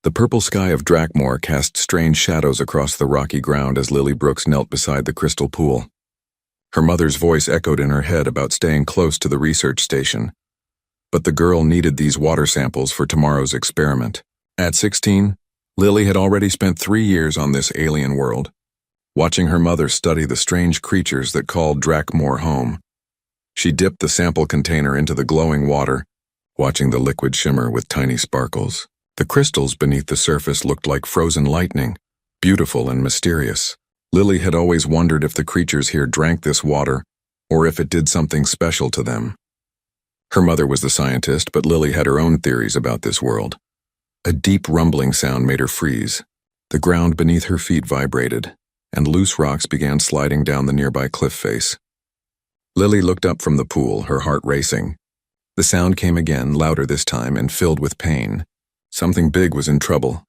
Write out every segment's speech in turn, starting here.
The purple sky of Drakmore cast strange shadows across the rocky ground as Lily Brooks knelt beside the crystal pool. Her mother's voice echoed in her head about staying close to the research station. But the girl needed these water samples for tomorrow's experiment. At 16, Lily had already spent 3 years on this alien world, watching her mother study the strange creatures that called Drakmore home. She dipped the sample container into the glowing water, watching the liquid shimmer with tiny sparkles. The crystals beneath the surface looked like frozen lightning, beautiful and mysterious. Lily had always wondered if the creatures here drank this water, or if it did something special to them. Her mother was the scientist, but Lily had her own theories about this world. A deep rumbling sound made her freeze. The ground beneath her feet vibrated, and loose rocks began sliding down the nearby cliff face. Lily looked up from the pool, her heart racing. The sound came again, louder this time and filled with pain. Something big was in trouble.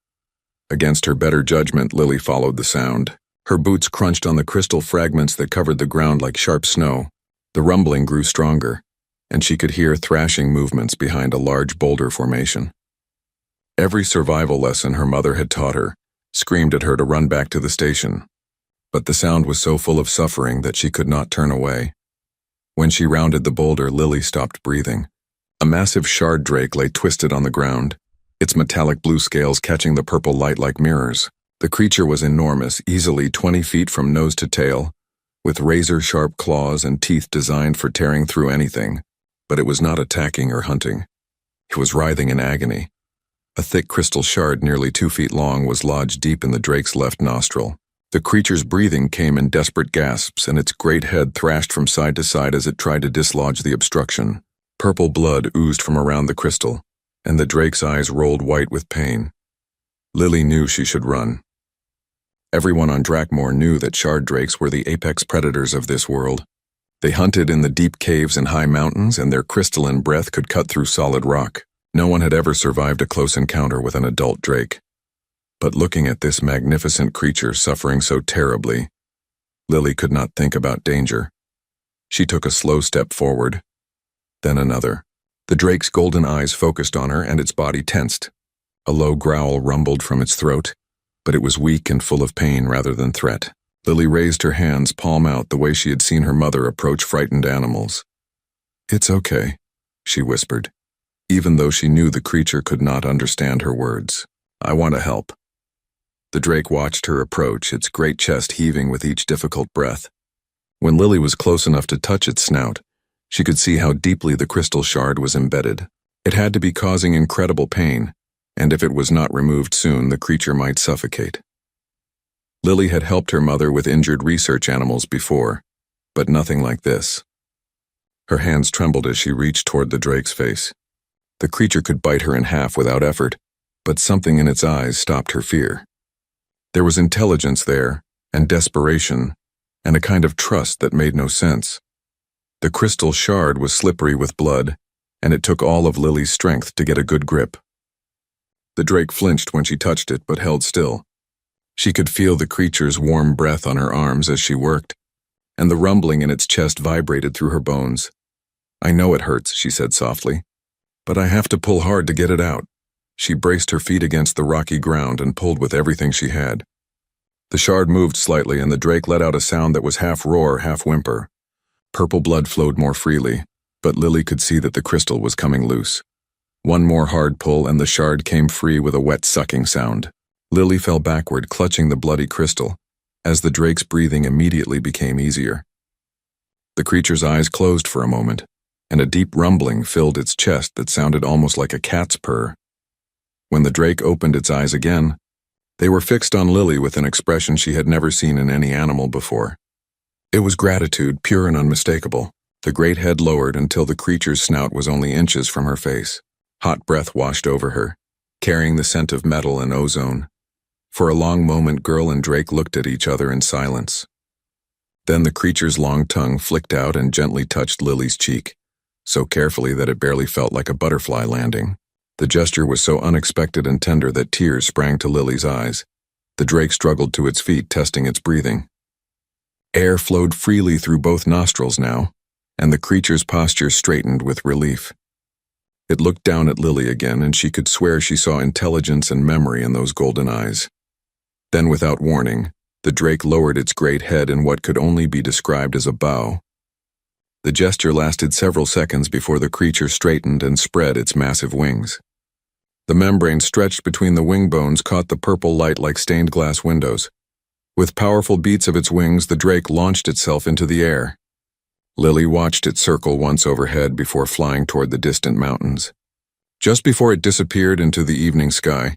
Against her better judgment, Lily followed the sound. Her boots crunched on the crystal fragments that covered the ground like sharp snow. The rumbling grew stronger, and she could hear thrashing movements behind a large boulder formation. Every survival lesson her mother had taught her screamed at her to run back to the station. But the sound was so full of suffering that she could not turn away. When she rounded the boulder, Lily stopped breathing. A massive shard drake lay twisted on the ground, its metallic blue scales catching the purple light like mirrors. The creature was enormous, easily 20 feet from nose to tail, with razor-sharp claws and teeth designed for tearing through anything. But it was not attacking or hunting. It was writhing in agony. A thick crystal shard nearly 2 feet long was lodged deep in the drake's left nostril. The creature's breathing came in desperate gasps, and its great head thrashed from side to side as it tried to dislodge the obstruction. Purple blood oozed from around the crystal, and the drake's eyes rolled white with pain. Lily knew she should run. Everyone on Drakmore knew that shard drakes were the apex predators of this world. They hunted in the deep caves and high mountains, and their crystalline breath could cut through solid rock. No one had ever survived a close encounter with an adult drake. But looking at this magnificent creature suffering so terribly, Lily could not think about danger. She took a slow step forward, then another. The drake's golden eyes focused on her, and its body tensed. A low growl rumbled from its throat, but it was weak and full of pain rather than threat. Lily raised her hands, palm out, the way she had seen her mother approach frightened animals. "It's okay," she whispered, even though she knew the creature could not understand her words. "I want to help." The drake watched her approach, its great chest heaving with each difficult breath. When Lily was close enough to touch its snout, she could see how deeply the crystal shard was embedded. It had to be causing incredible pain, and if it was not removed soon, the creature might suffocate. Lily had helped her mother with injured research animals before, but nothing like this. Her hands trembled as she reached toward the drake's face. The creature could bite her in half without effort, but something in its eyes stopped her fear. There was intelligence there, and desperation, and a kind of trust that made no sense. The crystal shard was slippery with blood, and it took all of Lily's strength to get a good grip. The drake flinched when she touched it, but held still. She could feel the creature's warm breath on her arms as she worked, and the rumbling in its chest vibrated through her bones. "I know it hurts," she said softly, "but I have to pull hard to get it out." She braced her feet against the rocky ground and pulled with everything she had. The shard moved slightly, and the drake let out a sound that was half roar, half whimper. Purple blood flowed more freely, but Lily could see that the crystal was coming loose. One more hard pull, and the shard came free with a wet sucking sound. Lily fell backward, clutching the bloody crystal, as the drake's breathing immediately became easier. The creature's eyes closed for a moment, and a deep rumbling filled its chest that sounded almost like a cat's purr. When the drake opened its eyes again, they were fixed on Lily with an expression she had never seen in any animal before. It was gratitude, pure and unmistakable. The great head lowered until the creature's snout was only inches from her face. Hot breath washed over her, carrying the scent of metal and ozone. For a long moment, girl and drake looked at each other in silence. Then the creature's long tongue flicked out and gently touched Lily's cheek, so carefully that it barely felt like a butterfly landing. The gesture was so unexpected and tender that tears sprang to Lily's eyes. The drake struggled to its feet, testing its breathing. Air flowed freely through both nostrils now, and the creature's posture straightened with relief. It looked down at Lily again, and she could swear she saw intelligence and memory in those golden eyes. Then, without warning, the drake lowered its great head in what could only be described as a bow. The gesture lasted several seconds before the creature straightened and spread its massive wings. The membrane stretched between the wing bones caught the purple light like stained glass windows. With powerful beats of its wings, the drake launched itself into the air. Lily watched it circle once overhead before flying toward the distant mountains. Just before it disappeared into the evening sky,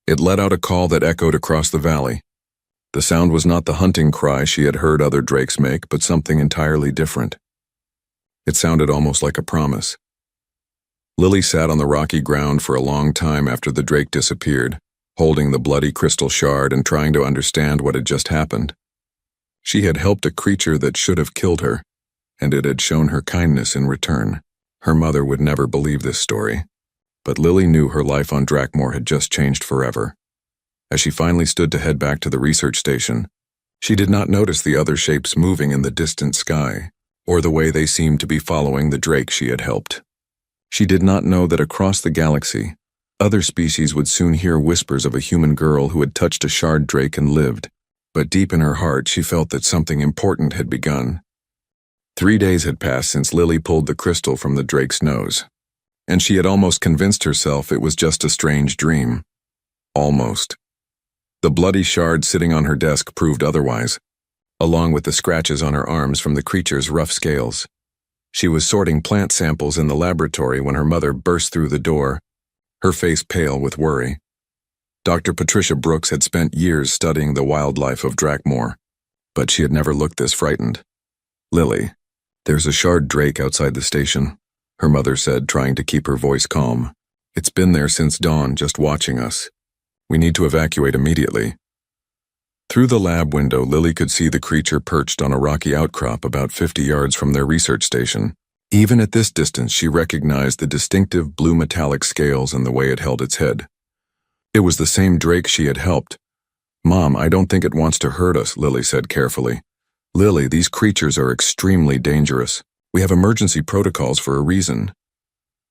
it let out a call that echoed across the valley. The sound was not the hunting cry she had heard other drakes make, but something entirely different. It sounded almost like a promise. Lily sat on the rocky ground for a long time after the drake disappeared, holding the bloody crystal shard and trying to understand what had just happened. She had helped a creature that should have killed her, and it had shown her kindness in return. Her mother would never believe this story, but Lily knew her life on Drakmore had just changed forever. As she finally stood to head back to the research station, she did not notice the other shapes moving in the distant sky, or the way they seemed to be following the drake she had helped. She did not know that across the galaxy, other species would soon hear whispers of a human girl who had touched a shard drake and lived, but deep in her heart she felt that something important had begun. 3 days had passed since Lily pulled the crystal from the drake's nose, and she had almost convinced herself it was just a strange dream. Almost. The bloody shard sitting on her desk proved otherwise, along with the scratches on her arms from the creature's rough scales. She was sorting plant samples in the laboratory when her mother burst through the door, her face pale with worry. Dr. Patricia Brooks had spent years studying the wildlife of Drakmore, but she had never looked this frightened. "Lily, there's a shard drake outside the station," her mother said, trying to keep her voice calm. "It's been there since dawn, just watching us. We need to evacuate immediately." Through the lab window, Lily could see the creature perched on a rocky outcrop about 50 yards from their research station. Even at this distance, she recognized the distinctive blue metallic scales and the way it held its head. It was the same drake she had helped. "Mom, I don't think it wants to hurt us," Lily said carefully. "Lily, these creatures are extremely dangerous. We have emergency protocols for a reason."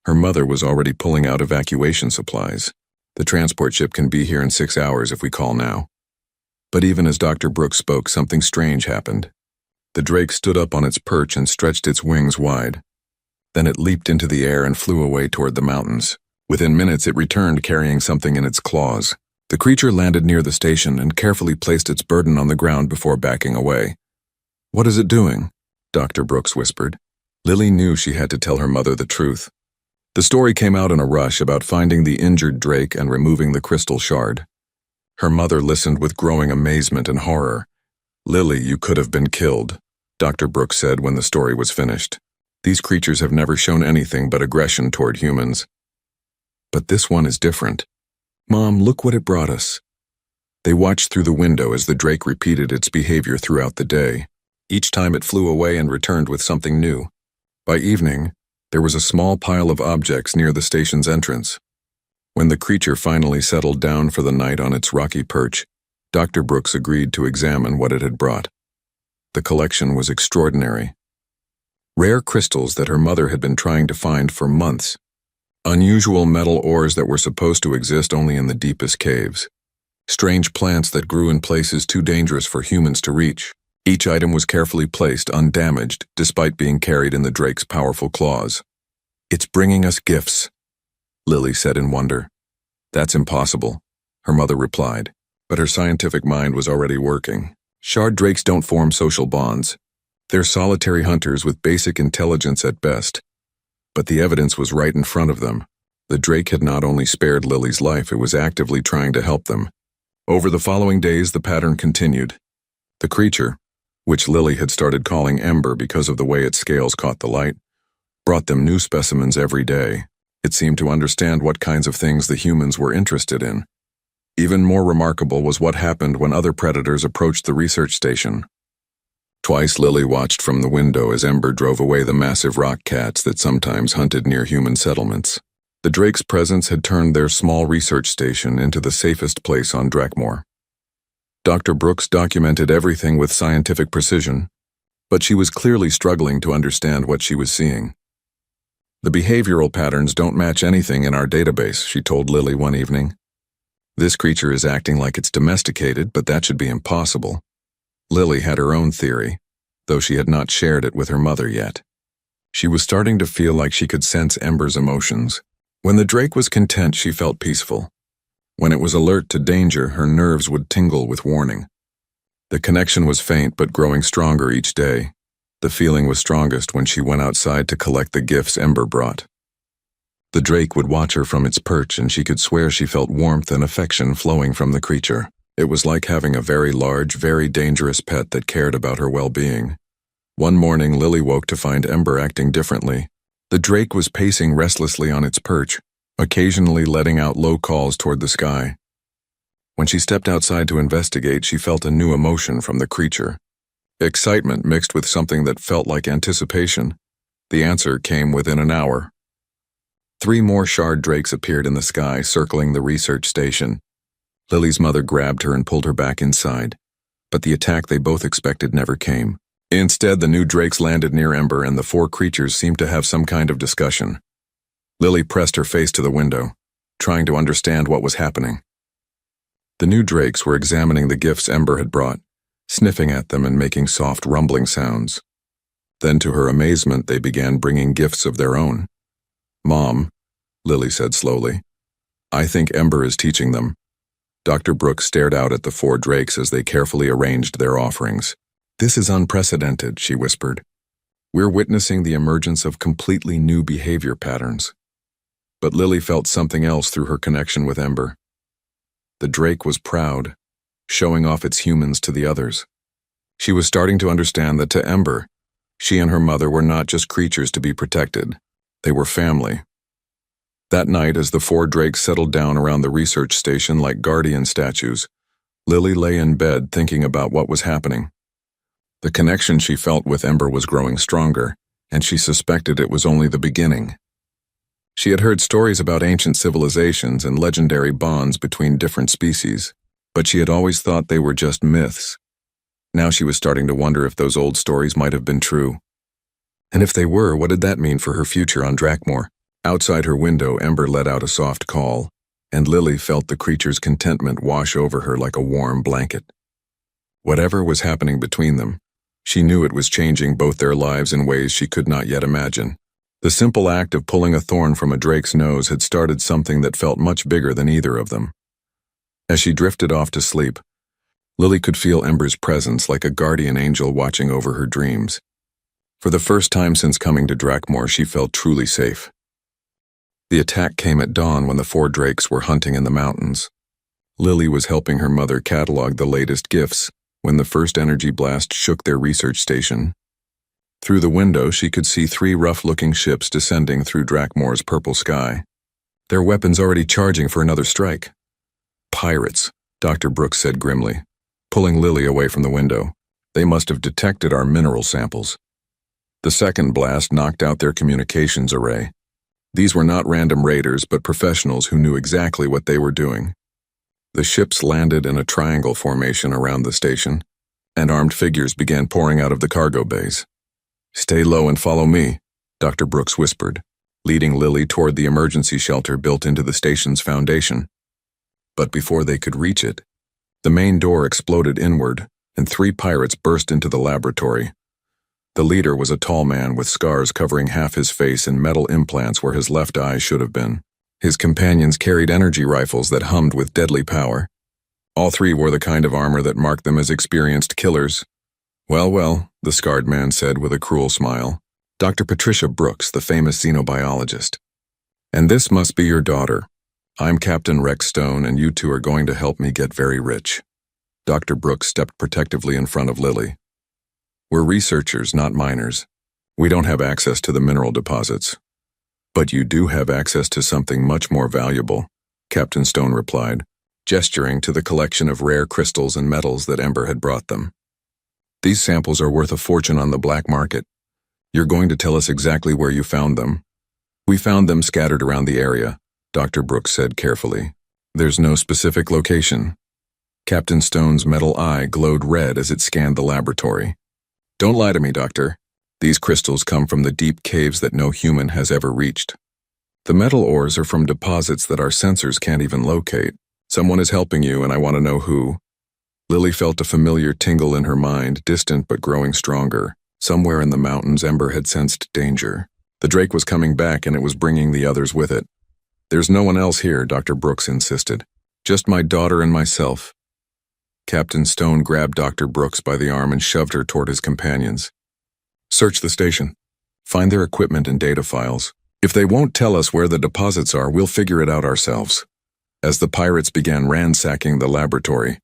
Her mother was already pulling out evacuation supplies. "The transport ship can be here in 6 hours if we call now." But even as Dr. Brooks spoke, something strange happened. The drake stood up on its perch and stretched its wings wide. Then it leaped into the air and flew away toward the mountains. Within minutes, it returned carrying something in its claws. The creature landed near the station and carefully placed its burden on the ground before backing away. "What is it doing?" Dr. Brooks whispered. Lily knew she had to tell her mother the truth. The story came out in a rush about finding the injured drake and removing the crystal shard. Her mother listened with growing amazement and horror. "Lily, you could have been killed," Dr. Brooks said when the story was finished. "These creatures have never shown anything but aggression toward humans. But this one is different. Mom, look what it brought us." They watched through the window as the drake repeated its behavior throughout the day. Each time it flew away and returned with something new. By evening, there was a small pile of objects near the station's entrance. When the creature finally settled down for the night on its rocky perch, Dr. Brooks agreed to examine what it had brought. The collection was extraordinary. Rare crystals that her mother had been trying to find for months. Unusual metal ores that were supposed to exist only in the deepest caves. Strange plants that grew in places too dangerous for humans to reach. Each item was carefully placed, undamaged, despite being carried in the drake's powerful claws. "It's bringing us gifts," Lily said in wonder. "That's impossible," her mother replied, but her scientific mind was already working. Shard drakes don't form social bonds. They're solitary hunters with basic intelligence at best. But the evidence was right in front of them. The drake had not only spared Lily's life, it was actively trying to help them. Over the following days, the pattern continued. The creature, which Lily had started calling Ember because of the way its scales caught the light, brought them new specimens every day. It seemed to understand what kinds of things the humans were interested in. Even more remarkable was what happened when other predators approached the research station. Twice Lily watched from the window as Ember drove away the massive rock cats that sometimes hunted near human settlements. The drake's presence had turned their small research station into the safest place on Drakmore. Dr. Brooks documented everything with scientific precision, but she was clearly struggling to understand what she was seeing. The behavioral patterns don't match anything in our database, she told Lily one evening. This creature is acting like it's domesticated, but that should be impossible. Lily had her own theory, though she had not shared it with her mother yet. She was starting to feel like she could sense Ember's emotions. When the drake was content, she felt peaceful. When it was alert to danger, her nerves would tingle with warning. The connection was faint but growing stronger each day. The feeling was strongest when she went outside to collect the gifts Ember brought. The drake would watch her from its perch, and she could swear she felt warmth and affection flowing from the creature. It was like having a very large, very dangerous pet that cared about her well-being. One morning, Lily woke to find Ember acting differently. The drake was pacing restlessly on its perch, occasionally letting out low calls toward the sky. When she stepped outside to investigate, she felt a new emotion from the creature. Excitement mixed with something that felt like anticipation. The answer came within an hour. 3 more shard drakes appeared in the sky, circling the research station. Lily's mother grabbed her and pulled her back inside, but the attack they both expected never came. Instead, the new drakes landed near Ember, and the 4 creatures seemed to have some kind of discussion. Lily pressed her face to the window, trying to understand what was happening. The new drakes were examining the gifts Ember had brought, sniffing at them and making soft rumbling sounds. Then, to her amazement, they began bringing gifts of their own. "Mom," Lily said slowly, "I think Ember is teaching them." Dr. Brooks stared out at the 4 drakes as they carefully arranged their offerings. "This is unprecedented," she whispered. "We're witnessing the emergence of completely new behavior patterns." But Lily felt something else through her connection with Ember. The drake was proud, showing off its humans to the others. She was starting to understand that to Ember, she and her mother were not just creatures to be protected. They were family. That night, as the 4 drakes settled down around the research station like guardian statues, Lily lay in bed thinking about what was happening. The connection she felt with Ember was growing stronger, and she suspected it was only the beginning. She had heard stories about ancient civilizations and legendary bonds between different species, but she had always thought they were just myths. Now she was starting to wonder if those old stories might have been true. And if they were, what did that mean for her future on Drakmore? Outside her window, Ember let out a soft call, and Lily felt the creature's contentment wash over her like a warm blanket. Whatever was happening between them, she knew it was changing both their lives in ways she could not yet imagine. The simple act of pulling a thorn from a drake's nose had started something that felt much bigger than either of them. As she drifted off to sleep, Lily could feel Ember's presence like a guardian angel watching over her dreams. For the first time since coming to Drakmore, she felt truly safe. The attack came at dawn when the 4 drakes were hunting in the mountains. Lily was helping her mother catalog the latest gifts when the first energy blast shook their research station. Through the window, she could see 3 rough-looking ships descending through Drakmore's purple sky. Their weapons already charging for another strike. "Pirates," Dr. Brooks said grimly, pulling Lily away from the window. "They must have detected our mineral samples." The second blast knocked out their communications array. These were not random raiders, but professionals who knew exactly what they were doing. The ships landed in a triangle formation around the station, and armed figures began pouring out of the cargo bays. "Stay low and follow me," Dr. Brooks whispered, leading Lily toward the emergency shelter built into the station's foundation. But before they could reach it, the main door exploded inward, and 3 pirates burst into the laboratory. The leader was a tall man with scars covering half his face and metal implants where his left eye should have been. His companions carried energy rifles that hummed with deadly power. All 3 wore the kind of armor that marked them as experienced killers. "Well, well," the scarred man said with a cruel smile. "Dr. Patricia Brooks, the famous xenobiologist. And this must be your daughter. I'm Captain Rex Stone, and you 2 are going to help me get very rich." Dr. Brooks stepped protectively in front of Lily. "We're researchers, not miners. We don't have access to the mineral deposits. But you do have access to something much more valuable," Captain Stone replied, gesturing to the collection of rare crystals and metals that Ember had brought them. "These samples are worth a fortune on the black market. You're going to tell us exactly where you found them." "We found them scattered around the area," Dr. Brooks said carefully. "There's no specific location." Captain Stone's metal eye glowed red as it scanned the laboratory. "Don't lie to me, Doctor. These crystals come from the deep caves that no human has ever reached. The metal ores are from deposits that our sensors can't even locate. Someone is helping you, and I want to know who. Lily felt a familiar tingle in her mind, distant but growing stronger. Somewhere in the mountains, Ember had sensed danger. The Drake was coming back, and it was bringing the others with it. "There's no one else here," Dr. Brooks insisted. "Just my daughter and myself." Captain Stone grabbed Dr. Brooks by the arm and shoved her toward his companions. "Search the station. Find their equipment and data files. If they won't tell us where the deposits are, we'll figure it out ourselves." As the pirates began ransacking the laboratory,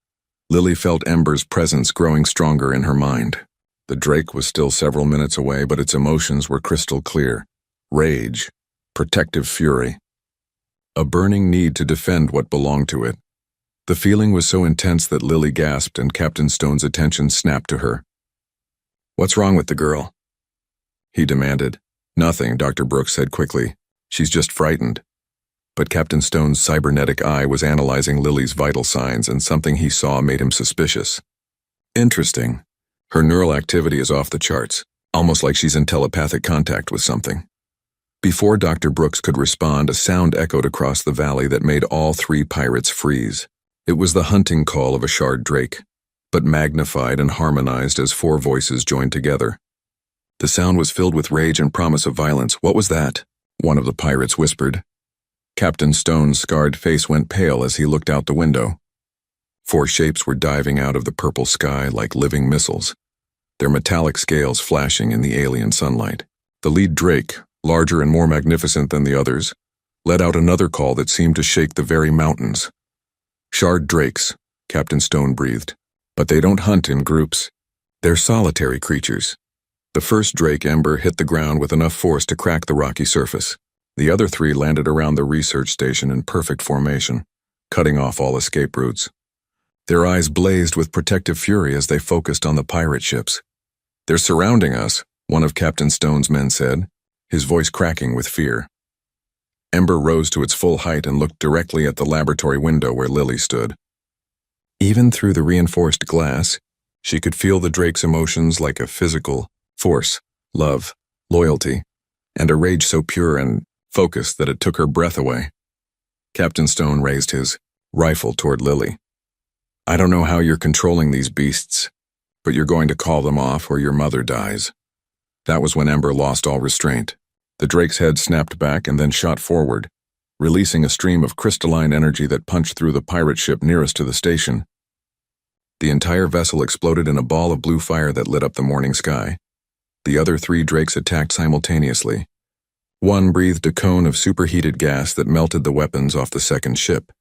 Lily felt Ember's presence growing stronger in her mind. The Drake was still several minutes away, but its emotions were crystal clear. Rage, protective fury, a burning need to defend what belonged to it. The feeling was so intense that Lily gasped and Captain Stone's attention snapped to her. "What's wrong with the girl?" he demanded. "Nothing," Dr. Brooks said quickly. "She's just frightened." But Captain Stone's cybernetic eye was analyzing Lily's vital signs, and something he saw made him suspicious. "Interesting. Her neural activity is off the charts, almost like she's in telepathic contact with something." Before Dr. Brooks could respond, a sound echoed across the valley that made all three pirates freeze. It was the hunting call of a shard drake, but magnified and harmonized as four voices joined together. The sound was filled with rage and promise of violence. "What was that?" one of the pirates whispered. Captain Stone's scarred face went pale as he looked out the window. Four shapes were diving out of the purple sky like living missiles, their metallic scales flashing in the alien sunlight. The lead drake, larger and more magnificent than the others, let out another call that seemed to shake the very mountains. "Shard drakes," Captain Stone breathed. "But they don't hunt in groups. They're solitary creatures." The first drake, Ember, hit the ground with enough force to crack the rocky surface. The other three landed around the research station in perfect formation, cutting off all escape routes. Their eyes blazed with protective fury as they focused on the pirate ships. "They're surrounding us," one of Captain Stone's men said, his voice cracking with fear. Ember rose to its full height and looked directly at the laboratory window where Lily stood. Even through the reinforced glass, she could feel the drake's emotions like a physical force, love, loyalty, and a rage so pure and focused that it took her breath away. Captain Stone raised his rifle toward Lily. "I don't know how you're controlling these beasts, but you're going to call them off or your mother dies." That was when Ember lost all restraint. The drake's head snapped back and then shot forward, releasing a stream of crystalline energy that punched through the pirate ship nearest to the station. The entire vessel exploded in a ball of blue fire that lit up the morning sky. The other three drakes attacked simultaneously. One breathed a cone of superheated gas that melted the weapons off the second ship.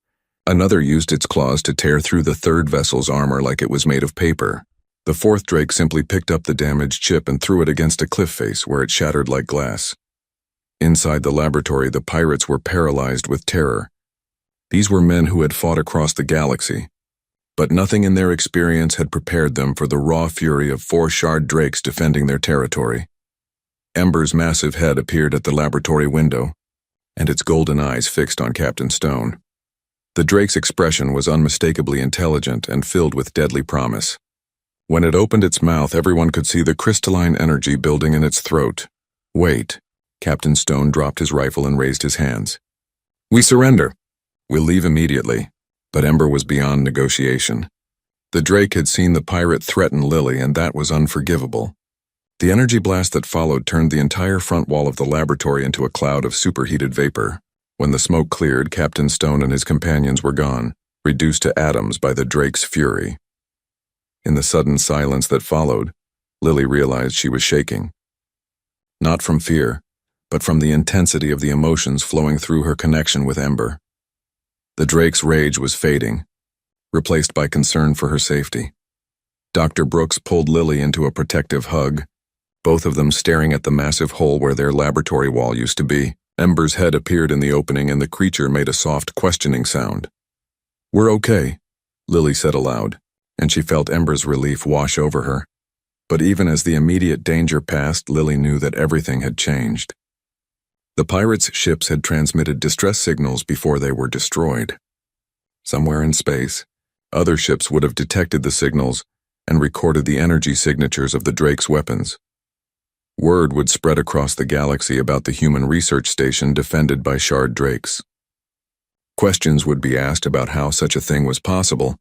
Another used its claws to tear through the third vessel's armor like it was made of paper. The fourth drake simply picked up the damaged ship and threw it against a cliff face where it shattered like glass. Inside the laboratory, the pirates were paralyzed with terror. These were men who had fought across the galaxy, but nothing in their experience had prepared them for the raw fury of four shard drakes defending their territory. Ember's massive head appeared at the laboratory window, and its golden eyes fixed on Captain Stone. The drake's expression was unmistakably intelligent and filled with deadly promise. When it opened its mouth, everyone could see the crystalline energy building in its throat. "Wait." Captain Stone dropped his rifle and raised his hands. "We surrender. We'll leave immediately." But Ember was beyond negotiation. The drake had seen the pirate threaten Lily, and that was unforgivable. The energy blast that followed turned the entire front wall of the laboratory into a cloud of superheated vapor. When the smoke cleared, Captain Stone and his companions were gone, reduced to atoms by the drake's fury. In the sudden silence that followed, Lily realized she was shaking. Not from fear, but from the intensity of the emotions flowing through her connection with Ember. The drake's rage was fading, replaced by concern for her safety. Dr. Brooks pulled Lily into a protective hug, both of them staring at the massive hole where their laboratory wall used to be. Ember's head appeared in the opening and the creature made a soft questioning sound. "We're okay," Lily said aloud, and she felt Ember's relief wash over her. But even as the immediate danger passed, Lily knew that everything had changed. The pirates' ships had transmitted distress signals before they were destroyed. Somewhere in space, other ships would have detected the signals and recorded the energy signatures of the drake's weapons. Word would spread across the galaxy about the human research station defended by shard drakes. Questions would be asked about how such a thing was possible,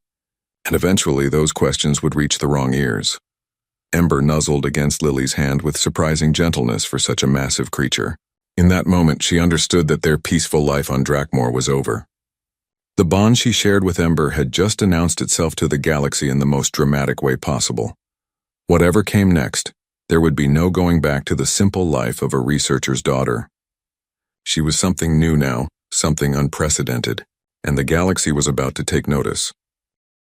and eventually those questions would reach the wrong ears. Ember nuzzled against Lily's hand with surprising gentleness for such a massive creature. In that moment, she understood that their peaceful life on Drakmor was over. The bond she shared with Ember had just announced itself to the galaxy in the most dramatic way possible. Whatever came next, there would be no going back to the simple life of a researcher's daughter. She was something new now, something unprecedented, and the galaxy was about to take notice.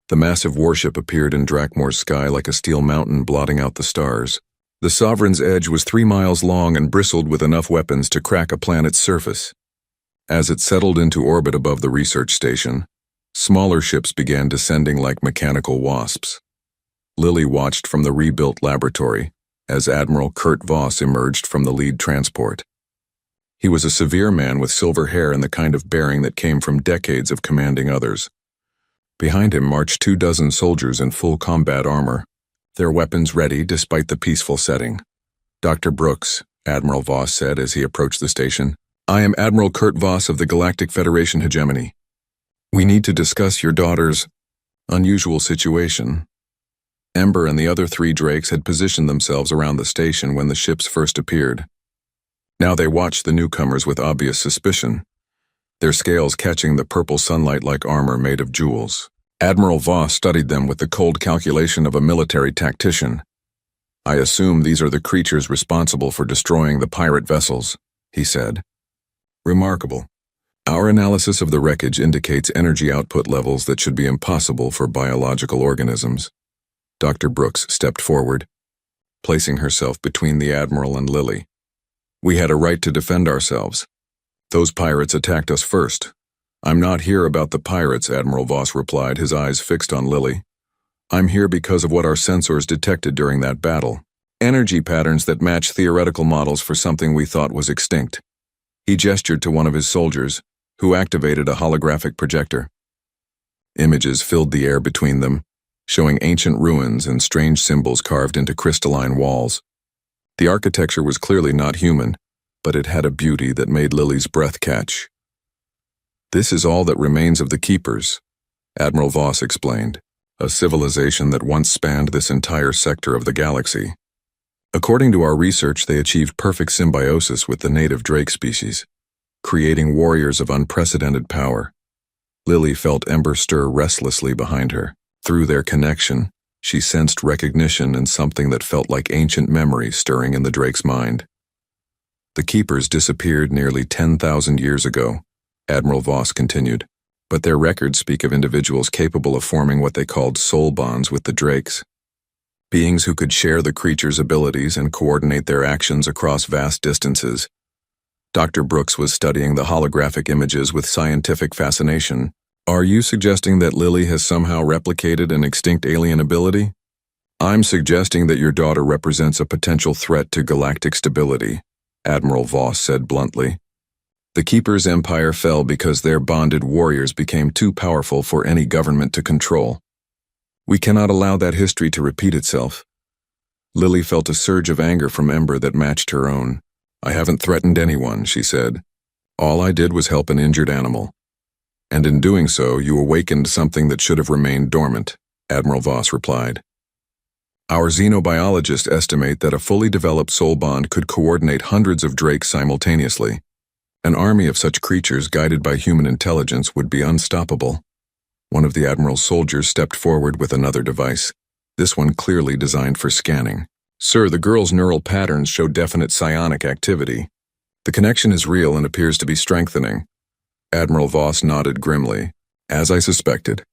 The massive warship appeared in Drakmor's sky like a steel mountain blotting out the stars. The Sovereign's edge was 3 miles long and bristled with enough weapons to crack a planet's surface. As it settled into orbit above the research station, smaller ships began descending like mechanical wasps. Lily watched from the rebuilt laboratory as Admiral Kurt Voss emerged from the lead transport. He was a severe man with silver hair and the kind of bearing that came from decades of commanding others. Behind him marched 24 soldiers in full combat armor, their weapons ready despite the peaceful setting. "Dr. Brooks," Admiral Voss said as he approached the station, "I am Admiral Kurt Voss of the Galactic Federation Hegemony. We need to discuss your daughter's unusual situation." Ember and the other 3 drakes had positioned themselves around the station when the ships first appeared. Now they watched the newcomers with obvious suspicion, their scales catching the purple sunlight like armor made of jewels. Admiral Voss studied them with the cold calculation of a military tactician. "I assume these are the creatures responsible for destroying the pirate vessels," he said. "Remarkable. Our analysis of the wreckage indicates energy output levels that should be impossible for biological organisms." Dr. Brooks stepped forward, placing herself between the Admiral and Lily. "We had a right to defend ourselves. Those pirates attacked us first." "I'm not here about the pirates," Admiral Voss replied, his eyes fixed on Lily. "I'm here because of what our sensors detected during that battle. Energy patterns that match theoretical models for something we thought was extinct." He gestured to one of his soldiers, who activated a holographic projector. Images filled the air between them, showing ancient ruins and strange symbols carved into crystalline walls. The architecture was clearly not human, but it had a beauty that made Lily's breath catch. "This is all that remains of the Keepers," Admiral Voss explained, "a civilization that once spanned this entire sector of the galaxy. According to our research, they achieved perfect symbiosis with the native drake species, creating warriors of unprecedented power." Lily felt Ember stir restlessly behind her. Through their connection, she sensed recognition and something that felt like ancient memory stirring in the drake's mind. "The Keepers disappeared nearly 10,000 years ago," Admiral Voss continued, "but their records speak of individuals capable of forming what they called soul bonds with the drakes. Beings who could share the creature's abilities and coordinate their actions across vast distances." Dr. Brooks was studying the holographic images with scientific fascination. "Are you suggesting that Lily has somehow replicated an extinct alien ability?" "I'm suggesting that your daughter represents a potential threat to galactic stability," Admiral Voss said bluntly. "The Keepers' empire fell because their bonded warriors became too powerful for any government to control. We cannot allow that history to repeat itself." Lily felt a surge of anger from Ember that matched her own. "I haven't threatened anyone," she said. "All I did was help an injured animal. And in doing so, you awakened something that should have remained dormant," Admiral Voss replied. "Our xenobiologists estimate that a fully developed soul bond could coordinate hundreds of drakes simultaneously. An army of such creatures guided by human intelligence would be unstoppable." One of the Admiral's soldiers stepped forward with another device, this one clearly designed for scanning. "Sir, the girl's neural patterns show definite psionic activity. The connection is real and appears to be strengthening." Admiral Voss nodded grimly. "As I suspected.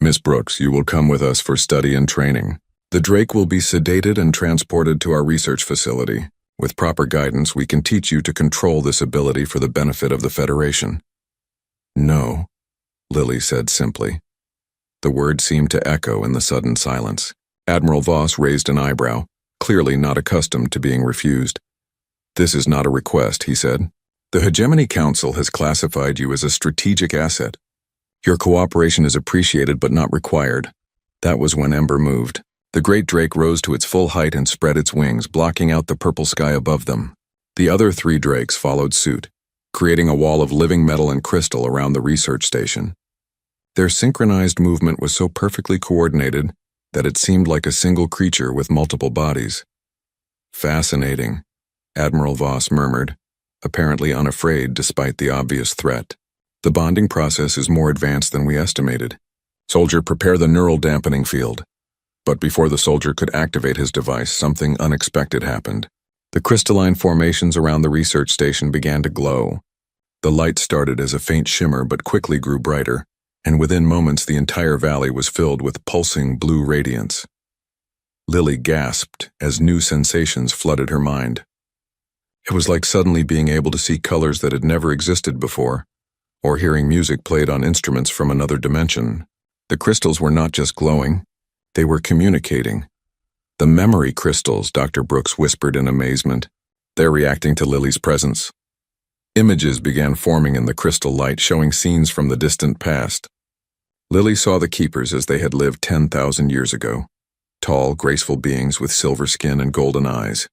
Miss Brooks, you will come with us for study and training. The Drake will be sedated and transported to our research facility. With proper guidance, we can teach you to control this ability for the benefit of the Federation." "No," Lily said simply. The word seemed to echo in the sudden silence. Admiral Voss raised an eyebrow, clearly not accustomed to being refused. "This is not a request," he said. "The Hegemony Council has classified you as a strategic asset. Your cooperation is appreciated but not required." That was when Ember moved. The great drake rose to its full height and spread its wings, blocking out the purple sky above them. The other 3 drakes followed suit, creating a wall of living metal and crystal around the research station. Their synchronized movement was so perfectly coordinated that it seemed like a single creature with multiple bodies. "Fascinating," Admiral Voss murmured, apparently unafraid despite the obvious threat. "The bonding process is more advanced than we estimated. Soldier, prepare the neural dampening field." But before the soldier could activate his device, something unexpected happened. The crystalline formations around the research station began to glow. The light started as a faint shimmer but quickly grew brighter, and within moments the entire valley was filled with pulsing blue radiance. Lily gasped as new sensations flooded her mind. It was like suddenly being able to see colors that had never existed before, or hearing music played on instruments from another dimension. The crystals were not just glowing, they were communicating. "The memory crystals," Dr. Brooks whispered in amazement. "They're reacting to Lily's presence." Images began forming in the crystal light, showing scenes from the distant past. Lily saw the keepers as they had lived 10,000 years ago. Tall, graceful beings with silver skin and golden eyes.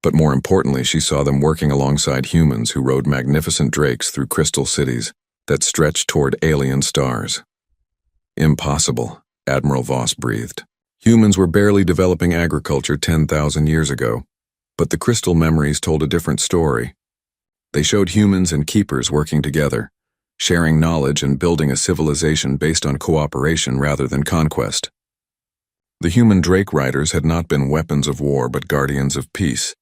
But more importantly, she saw them working alongside humans who rode magnificent drakes through crystal cities that stretched toward alien stars. "Impossible," Admiral Voss breathed. Humans were barely developing agriculture 10,000 years ago, but the crystal memories told a different story. They showed humans and keepers working together, sharing knowledge and building a civilization based on cooperation rather than conquest. The human drake riders had not been weapons of war but guardians of peace,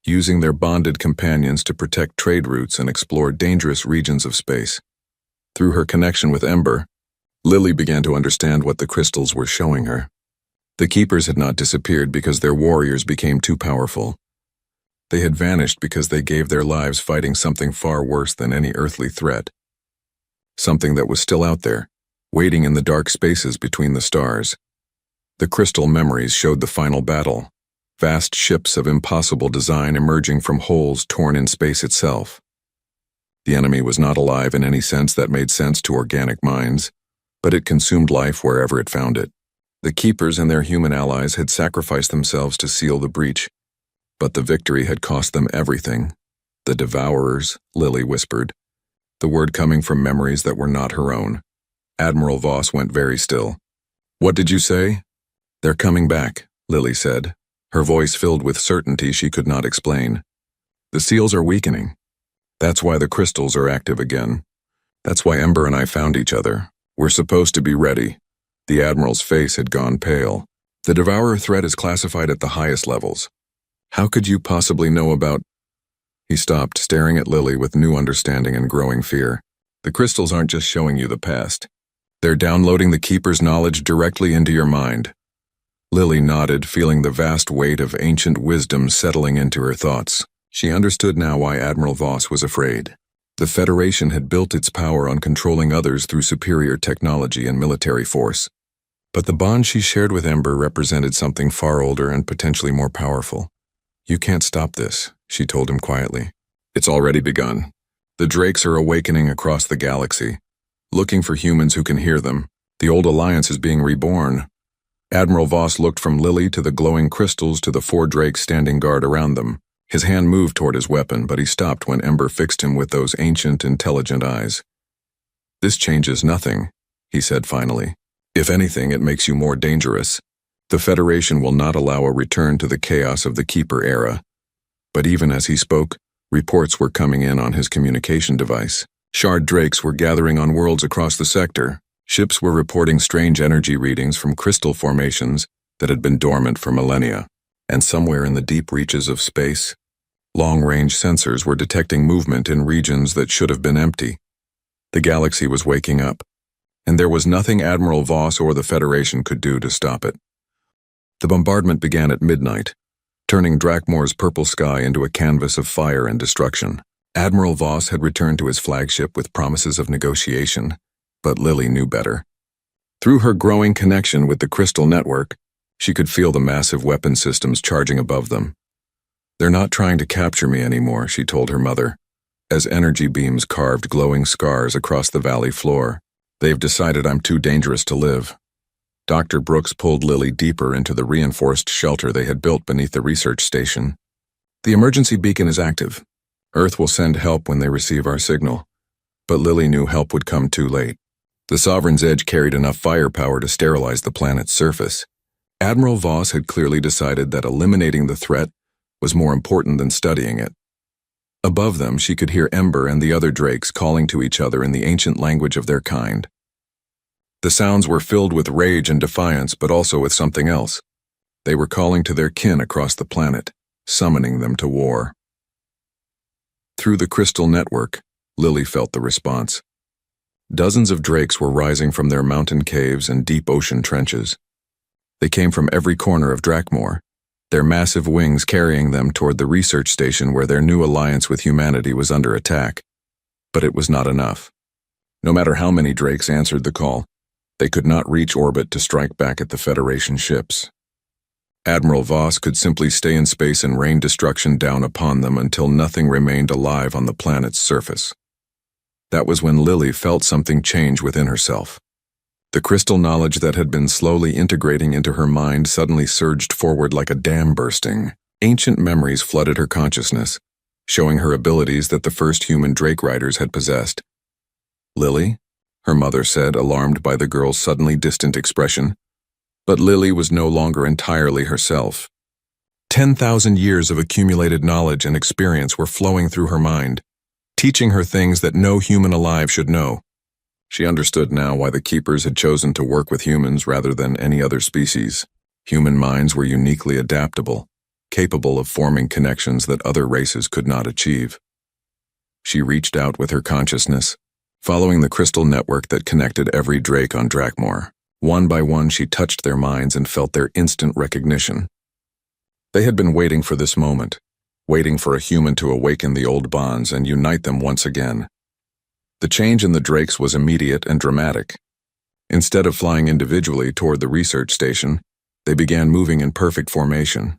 using their bonded companions to protect trade routes and explore dangerous regions of space. Through her connection with Ember, Lily began to understand what the crystals were showing her. The keepers had not disappeared because their warriors became too powerful. They had vanished because they gave their lives fighting something far worse than any earthly threat. Something that was still out there, waiting in the dark spaces between the stars. The crystal memories showed the final battle, vast ships of impossible design emerging from holes torn in space itself. The enemy was not alive in any sense that made sense to organic minds, but it consumed life wherever it found it. The keepers and their human allies had sacrificed themselves to seal the breach, but the victory had cost them everything. "The Devourers," Lily whispered, the word coming from memories that were not her own. Admiral Voss went very still. "What did you say?" "They're coming back," Lily said, her voice filled with certainty she could not explain. "The seals are weakening. That's why the crystals are active again. That's why Ember and I found each other. We're supposed to be ready." The Admiral's face had gone pale. "The Devourer threat is classified at the highest levels. How could you possibly know about—" He stopped, staring at Lily with new understanding and growing fear. "The crystals aren't just showing you the past. They're downloading the Keeper's knowledge directly into your mind." Lily nodded, feeling the vast weight of ancient wisdom settling into her thoughts. She understood now why Admiral Voss was afraid. The Federation had built its power on controlling others through superior technology and military force. But the bond she shared with Ember represented something far older and potentially more powerful. "You can't stop this," she told him quietly. "It's already begun. The drakes are awakening across the galaxy, looking for humans who can hear them. The old alliance is being reborn." Admiral Voss looked from Lily to the glowing crystals to the 4 drakes standing guard around them. His hand moved toward his weapon, but he stopped when Ember fixed him with those ancient, intelligent eyes. "This changes nothing," he said finally. "If anything, it makes you more dangerous. The Federation will not allow a return to the chaos of the Keeper era." But even as he spoke, reports were coming in on his communication device. Shard drakes were gathering on worlds across the sector. Ships were reporting strange energy readings from crystal formations that had been dormant for millennia. And somewhere in the deep reaches of space, long-range sensors were detecting movement in regions that should have been empty. The galaxy was waking up, and there was nothing Admiral Voss or the Federation could do to stop it. The bombardment began at midnight, turning Drakmore's purple sky into a canvas of fire and destruction. Admiral Voss had returned to his flagship with promises of negotiation, but Lily knew better. Through her growing connection with the Crystal Network, she could feel the massive weapon systems charging above them. "They're not trying to capture me anymore," she told her mother, as energy beams carved glowing scars across the valley floor. "They've decided I'm too dangerous to live." Dr. Brooks pulled Lily deeper into the reinforced shelter they had built beneath the research station. The emergency beacon is active. Earth will send help when they receive our signal. But Lily knew help would come too late. The Sovereign's Edge carried enough firepower to sterilize the planet's surface. Admiral Voss had clearly decided that eliminating the threat was more important than studying it. Above them, she could hear Ember and the other drakes calling to each other in the ancient language of their kind. The sounds were filled with rage and defiance, but also with something else. They were calling to their kin across the planet, summoning them to war. Through the crystal network, Lily felt the response. Dozens of drakes were rising from their mountain caves and deep ocean trenches. They came from every corner of Drakmor, their massive wings carrying them toward the research station where their new alliance with humanity was under attack. But it was not enough. No matter how many drakes answered the call, they could not reach orbit to strike back at the Federation ships. Admiral Voss could simply stay in space and rain destruction down upon them until nothing remained alive on the planet's surface. That was when Lily felt something change within herself. The crystal knowledge that had been slowly integrating into her mind suddenly surged forward like a dam bursting. Ancient memories flooded her consciousness, showing her abilities that the first human Drake riders had possessed. "Lily?" her mother said, alarmed by the girl's suddenly distant expression. But Lily was no longer entirely herself. 10,000 years of accumulated knowledge and experience were flowing through her mind, teaching her things that no human alive should know. She understood now why the Keepers had chosen to work with humans rather than any other species. Human minds were uniquely adaptable, capable of forming connections that other races could not achieve. She reached out with her consciousness, following the crystal network that connected every Drake on Drakmor. One by one, she touched their minds and felt their instant recognition. They had been waiting for this moment, waiting for a human to awaken the old bonds and unite them once again. The change in the Drakes was immediate and dramatic. Instead of flying individually toward the research station, they began moving in perfect formation.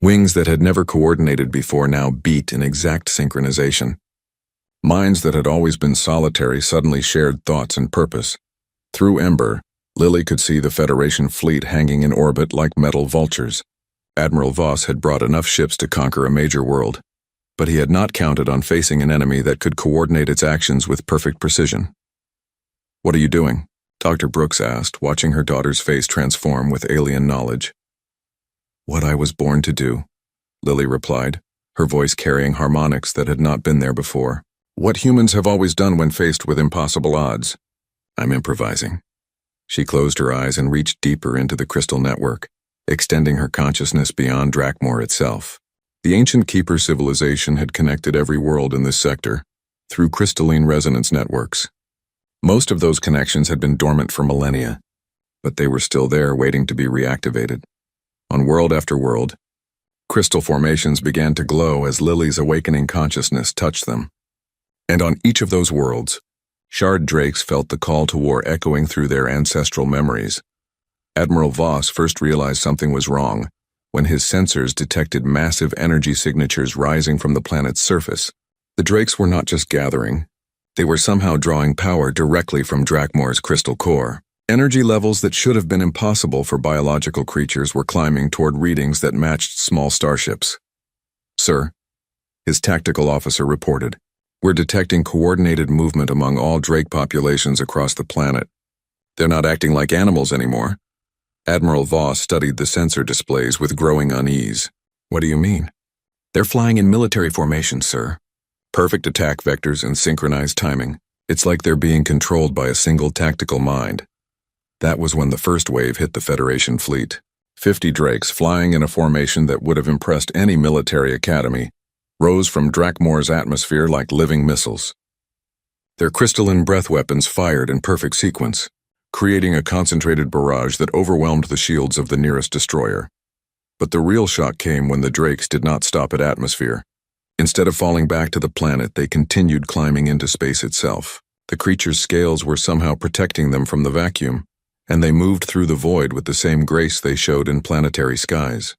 Wings that had never coordinated before now beat in exact synchronization. Minds that had always been solitary suddenly shared thoughts and purpose. Through Ember, Lily could see the Federation fleet hanging in orbit like metal vultures. Admiral Voss had brought enough ships to conquer a major world, but he had not counted on facing an enemy that could coordinate its actions with perfect precision. "What are you doing?" Dr. Brooks asked, watching her daughter's face transform with alien knowledge. "What I was born to do," Lily replied, her voice carrying harmonics that had not been there before. "What humans have always done when faced with impossible odds. I'm improvising." She closed her eyes and reached deeper into the crystal network, extending her consciousness beyond Drakmor itself. The ancient Keeper civilization had connected every world in this sector, through crystalline resonance networks. Most of those connections had been dormant for millennia, but they were still there waiting to be reactivated. On world after world, crystal formations began to glow as Lily's awakening consciousness touched them. And on each of those worlds, Shard Drakes felt the call to war echoing through their ancestral memories. Admiral Voss first realized something was wrong when his sensors detected massive energy signatures rising from the planet's surface. The Drakes were not just gathering, they were somehow drawing power directly from Drakmor's crystal core. Energy levels that should have been impossible for biological creatures were climbing toward readings that matched small starships. "Sir," his tactical officer reported, "we're detecting coordinated movement among all Drake populations across the planet. They're not acting like animals anymore." Admiral Voss studied the sensor displays with growing unease. "What do you mean?" "They're flying in military formation, sir. Perfect attack vectors and synchronized timing. It's like they're being controlled by a single tactical mind." That was when the first wave hit the Federation fleet. 50 Drakes flying in a formation that would have impressed any military academy rose from Drakmor's atmosphere like living missiles. Their crystalline breath weapons fired in perfect sequence, creating a concentrated barrage that overwhelmed the shields of the nearest destroyer. But the real shock came when the Drakes did not stop at atmosphere. Instead of falling back to the planet, they continued climbing into space itself. The creature's scales were somehow protecting them from the vacuum, and they moved through the void with the same grace they showed in planetary skies.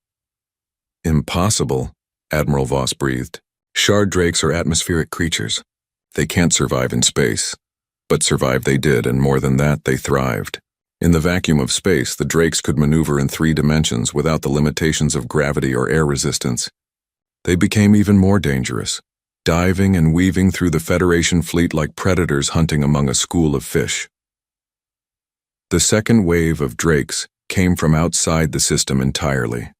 "Impossible," Admiral Voss breathed. "Shard Drakes are atmospheric creatures. They can't survive in space. But survive they did, and more than that, they thrived. In the vacuum of space, the Drakes could maneuver in 3 dimensions without the limitations of gravity or air resistance. They became even more dangerous, diving and weaving through the Federation fleet like predators hunting among a school of fish. The second wave of Drakes came from outside the system entirely.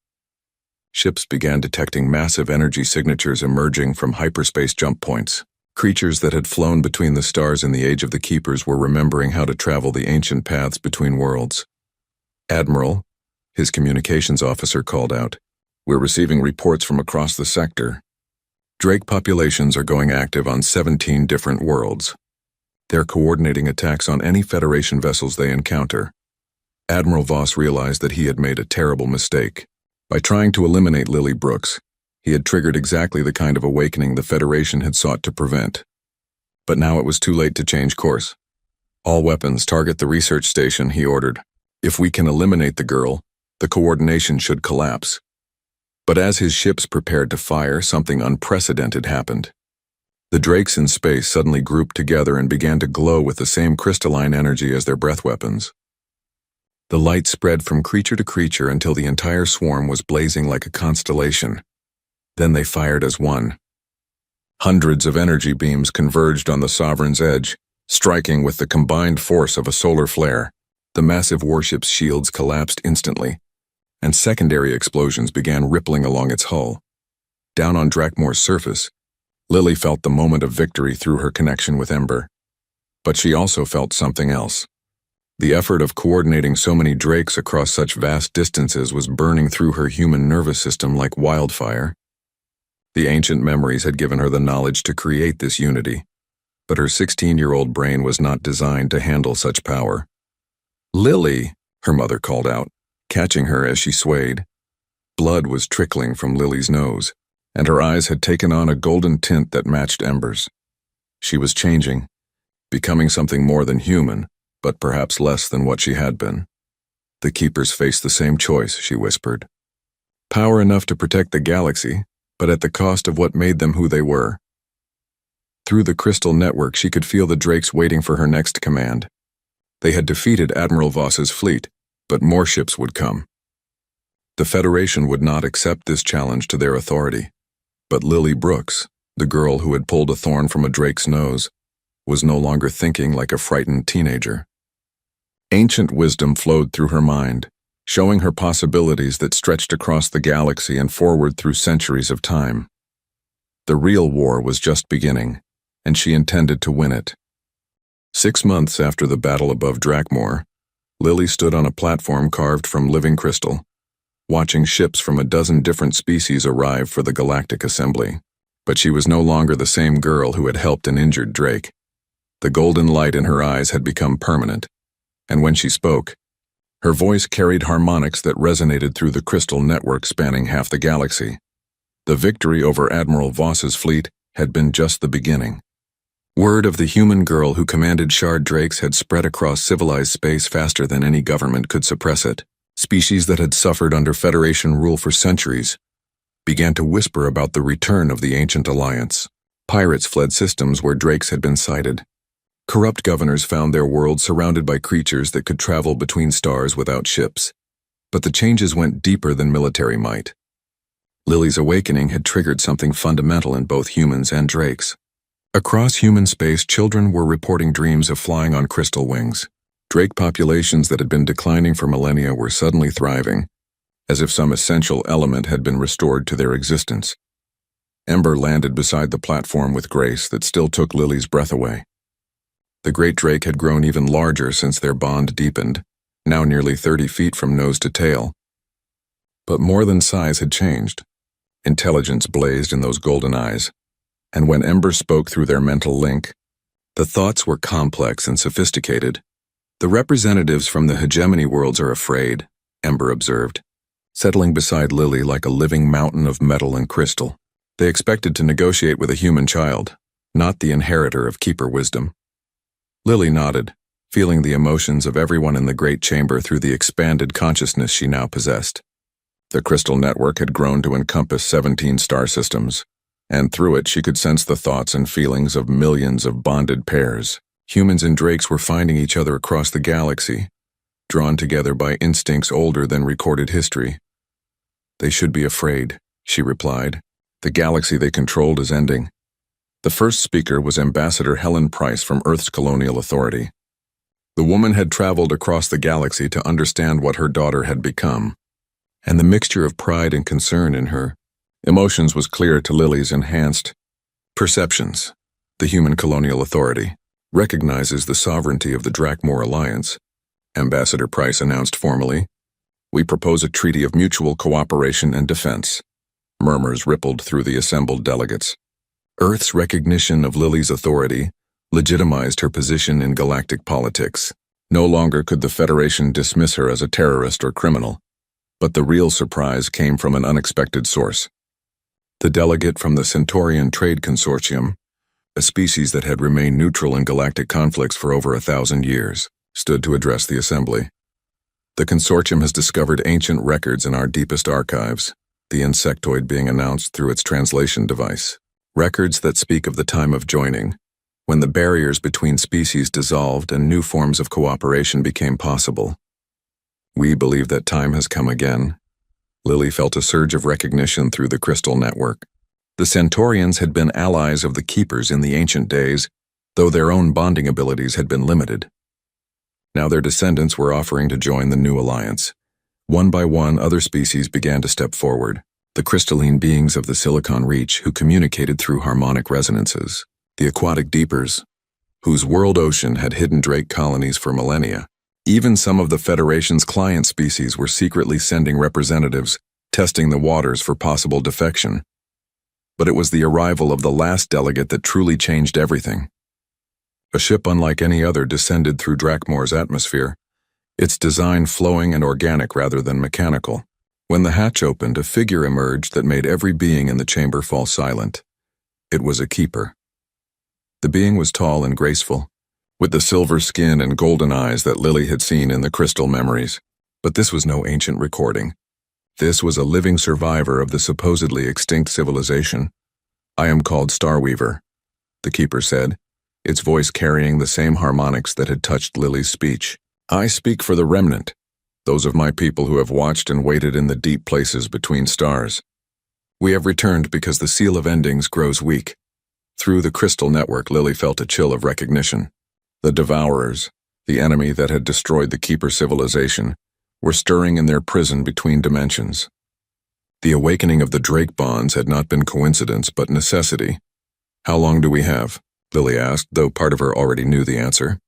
Ships began detecting massive energy signatures emerging from hyperspace jump points. Creatures that had flown between the stars in the Age of the Keepers were remembering how to travel the ancient paths between worlds. "Admiral," his communications officer called out, "we're receiving reports from across the sector. Drake populations are going active on 17 different worlds. They're coordinating attacks on any Federation vessels they encounter." Admiral Voss realized that he had made a terrible mistake. By trying to eliminate Lily Brooks, he had triggered exactly the kind of awakening the Federation had sought to prevent. But now it was too late to change course. "All weapons target the research station," he ordered. "If we can eliminate the girl, the coordination should collapse." But as his ships prepared to fire, something unprecedented happened. The Drakes in space suddenly grouped together and began to glow with the same crystalline energy as their breath weapons. The light spread from creature to creature until the entire swarm was blazing like a constellation. Then they fired as one. Hundreds of energy beams converged on the Sovereign's edge, striking with the combined force of a solar flare. The massive warship's shields collapsed instantly, and secondary explosions began rippling along its hull. Down on Drakmore's surface, Lily felt the moment of victory through her connection with Ember. But she also felt something else. The effort of coordinating so many Drakes across such vast distances was burning through her human nervous system like wildfire. The ancient memories had given her the knowledge to create this unity, but her 16-year-old brain was not designed to handle such power. "Lily," her mother called out, catching her as she swayed. Blood was trickling from Lily's nose, and her eyes had taken on a golden tint that matched Ember's. She was changing, becoming something more than human, but perhaps less than what she had been. "The Keepers faced the same choice," she whispered. "Power enough to protect the galaxy, but at the cost of what made them who they were." Through the crystal network, she could feel the Drakes waiting for her next command. They had defeated Admiral Voss's fleet, but more ships would come. The Federation would not accept this challenge to their authority. But Lily Brooks, the girl who had pulled a thorn from a Drake's nose, was no longer thinking like a frightened teenager. Ancient wisdom flowed through her mind, showing her possibilities that stretched across the galaxy and forward through centuries of time. The real war was just beginning, and she intended to win it. 6 months after the battle above Drakmore, Lily stood on a platform carved from living crystal, watching ships from a dozen different species arrive for the galactic assembly. But she was no longer the same girl who had helped an injured Drake. The golden light in her eyes had become permanent, and when she spoke, her voice carried harmonics that resonated through the crystal network spanning half the galaxy. The victory over Admiral Voss's fleet had been just the beginning. Word of the human girl who commanded Shard Drakes had spread across civilized space faster than any government could suppress it. Species that had suffered under Federation rule for centuries began to whisper about the return of the ancient alliance. Pirates fled systems where Drakes had been sighted. Corrupt governors found their world surrounded by creatures that could travel between stars without ships. But the changes went deeper than military might. Lily's awakening had triggered something fundamental in both humans and Drakes. Across human space, children were reporting dreams of flying on crystal wings. Drake populations that had been declining for millennia were suddenly thriving, as if some essential element had been restored to their existence. Ember landed beside the platform with grace that still took Lily's breath away. The great Drake had grown even larger since their bond deepened, now nearly 30 feet from nose to tail. But more than size had changed. Intelligence blazed in those golden eyes, and when Ember spoke through their mental link, the thoughts were complex and sophisticated. "The representatives from the hegemony worlds are afraid," Ember observed, settling beside Lily like a living mountain of metal and crystal. "They expected to negotiate with a human child, not the inheritor of Keeper wisdom." Lily nodded, feeling the emotions of everyone in the great chamber through the expanded consciousness she now possessed. The crystal network had grown to encompass 17 star systems, and through it she could sense the thoughts and feelings of millions of bonded pairs. Humans and Drakes were finding each other across the galaxy, drawn together by instincts older than recorded history. "They should be afraid," she replied. "The galaxy they controlled is ending." The first speaker was Ambassador Helen Price from Earth's Colonial Authority. The woman had traveled across the galaxy to understand what her daughter had become, and the mixture of pride and concern in her emotions was clear to Lily's enhanced perceptions. "The Human Colonial Authority recognizes the sovereignty of the Drakmor Alliance," Ambassador Price announced formally. "We propose a treaty of mutual cooperation and defense." Murmurs rippled through the assembled delegates. Earth's recognition of Lily's authority legitimized her position in galactic politics. No longer could the Federation dismiss her as a terrorist or criminal. But the real surprise came from an unexpected source. The delegate from the Centaurian Trade Consortium, a species that had remained neutral in galactic conflicts for over 1,000 years, stood to address the assembly. "The consortium has discovered ancient records in our deepest archives," the insectoid being announced through its translation device. "Records that speak of the time of joining, when the barriers between species dissolved and new forms of cooperation became possible. We believe that time has come again." Lily felt a surge of recognition through the crystal network. The Centaurians had been allies of the Keepers in the ancient days, though their own bonding abilities had been limited. Now their descendants were offering to join the new alliance. One by one, other species began to step forward. The crystalline beings of the Silicon Reach who communicated through harmonic resonances. The aquatic deepers, whose world ocean had hidden drake colonies for millennia. Even some of the Federation's client species were secretly sending representatives, testing the waters for possible defection. But it was the arrival of the last delegate that truly changed everything. A ship unlike any other descended through Drakmor's atmosphere, its design flowing and organic rather than mechanical. When the hatch opened, a figure emerged that made every being in the chamber fall silent. It was a keeper. The being was tall and graceful, with the silver skin and golden eyes that Lily had seen in the crystal memories. But this was no ancient recording. This was a living survivor of the supposedly extinct civilization. "I am called Starweaver," the keeper said, its voice carrying the same harmonics that had touched Lily's speech. "I speak for the remnant, those of my people who have watched and waited in the deep places between stars. We have returned because the seal of endings grows weak." Through the crystal network, Lily felt a chill of recognition. The Devourers, the enemy that had destroyed the Keeper civilization, were stirring in their prison between dimensions. The awakening of the Drake bonds had not been coincidence but necessity. "How long do we have?" Lily asked, though part of her already knew the answer.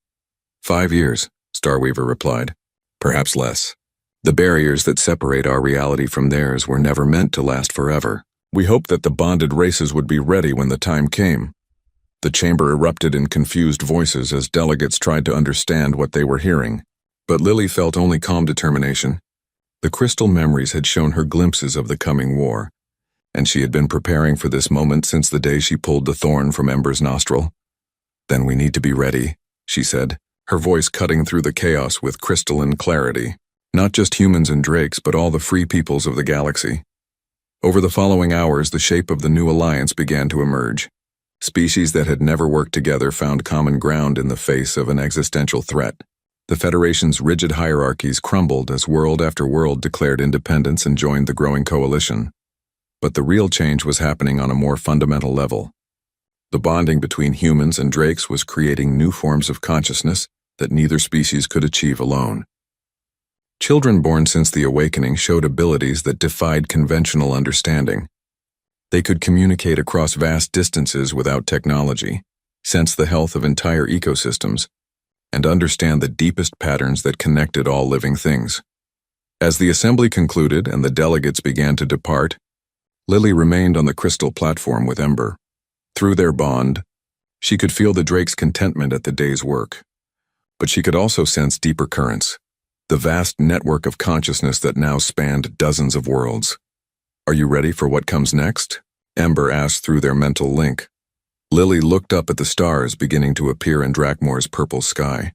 5 years, Starweaver replied. "Perhaps less. The barriers that separate our reality from theirs were never meant to last forever. We hoped that the bonded races would be ready when the time came." The chamber erupted in confused voices as delegates tried to understand what they were hearing. But Lily felt only calm determination. The crystal memories had shown her glimpses of the coming war, and she had been preparing for this moment since the day she pulled the thorn from Ember's nostril. "Then we need to be ready," she said, her voice cutting through the chaos with crystalline clarity. "Not just humans and drakes, but all the free peoples of the galaxy." Over the following hours, the shape of the new alliance began to emerge. Species that had never worked together found common ground in the face of an existential threat. The Federation's rigid hierarchies crumbled as world after world declared independence and joined the growing coalition. But the real change was happening on a more fundamental level. The bonding between humans and drakes was creating new forms of consciousness that neither species could achieve alone. Children born since the awakening showed abilities that defied conventional understanding. They could communicate across vast distances without technology, sense the health of entire ecosystems, and understand the deepest patterns that connected all living things. As the assembly concluded and the delegates began to depart, Lily remained on the crystal platform with Ember. Through their bond, she could feel the drake's contentment at the day's work. But she could also sense deeper currents, the vast network of consciousness that now spanned dozens of worlds. "Are you ready for what comes next?" Ember asked through their mental link. Lily looked up at the stars beginning to appear in Drakmor's purple sky.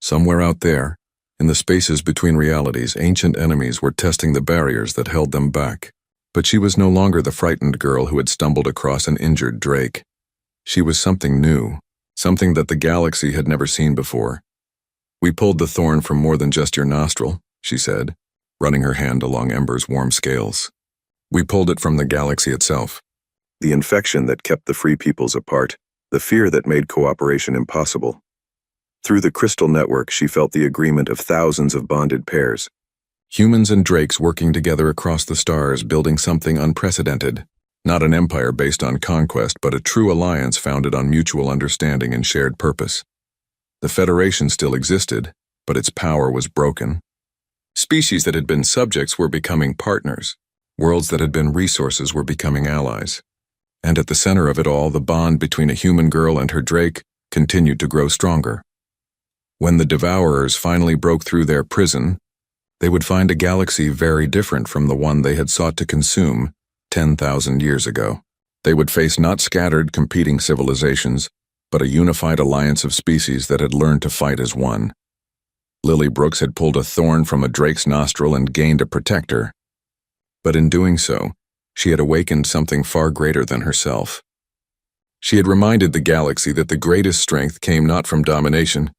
Somewhere out there, in the spaces between realities, ancient enemies were testing the barriers that held them back. But she was no longer the frightened girl who had stumbled across an injured drake. She was something new, something that the galaxy had never seen before. We pulled the thorn from more than just your nostril, she said, running her hand along Ember's warm scales. We pulled it from the galaxy itself. The infection that kept the free peoples apart, the fear that made cooperation impossible. Through the crystal network, she felt the agreement of thousands of bonded pairs. Humans and drakes working together across the stars, building something unprecedented. Not an empire based on conquest, but a true alliance founded on mutual understanding and shared purpose. The Federation still existed, but its power was broken. Species that had been subjects were becoming partners. Worlds that had been resources were becoming allies. And at the center of it all, the bond between a human girl and her drake continued to grow stronger. When the Devourers finally broke through their prison, they would find a galaxy very different from the one they had sought to consume 10,000 years ago. They would face not scattered, competing civilizations, but a unified alliance of species that had learned to fight as one. Lily Brooks had pulled a thorn from a drake's nostril and gained a protector. But in doing so, she had awakened something far greater than herself. She had reminded the galaxy that the greatest strength came not from domination,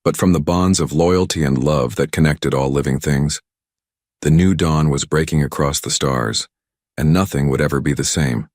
but from the bonds of loyalty and love that connected all living things. The new dawn was breaking across the stars, and nothing would ever be the same.